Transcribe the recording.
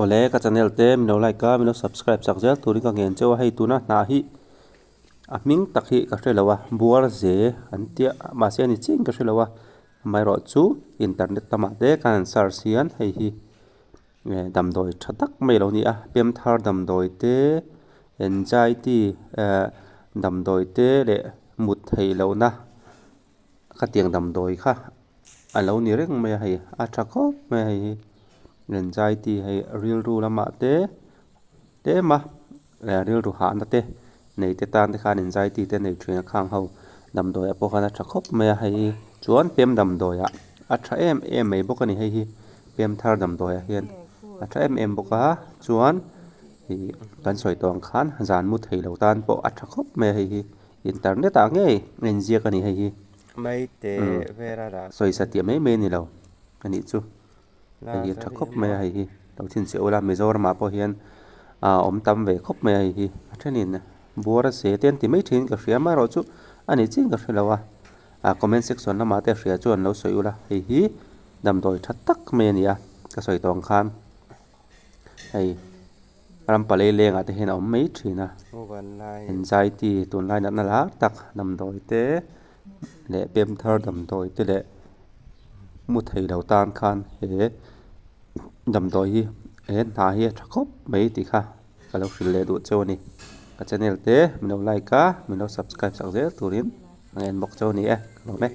ole ka channel te mino like ka mino subscribe sak zel turi ka ngen chewa hei tuna na hi aming takhi ka hrelawa buar ze antia ma se ni ching ka hrelawa mai ro chu internet tama te kan sar sian hei hi damdoi thatak mai lo ni a Pemthar damdoi te anxiety damdoi te le Mutheilo na ka tiang damdoi kha alo ni reng mai hei a thakop mai hei anxiety hei real ru lama te ma real ru ha na te nei te tan te khan anxiety te nei thina khang ho damdoi apo khana thakop mai hei chuan pem damdoi a tha em mai bokani hei hi Pemthar damdoi a hian a tha em boka chuan hi kan soi tawng khan zan Mutheilo tan po a thakop mai hei hi internet a nge enziak ani hei hi mai te vera ra soi satia mai ni lo ani chu hei thakop mai hei hi lo thin se ola mizo ma po hian om tam ve khop mai hei hi a thenin bura se ten ti mai thin ka hria ma ro chu ani ching ka hrilawa comment section lama te hria chuan lo soi ula hei hi damdoi thatak mai ania ka soi tawng khan hei ram palei lenga te hin om mai thina anxiety tun lai na la tak damdoi te le Pemthar damdoi te le Mutheilo tan khan he damdoi hi he na hi thakop mai ti kha ka lo hrin le du chawni ka channel te mino like ka mino subscribe sak zel turin ngen bok chawni lo me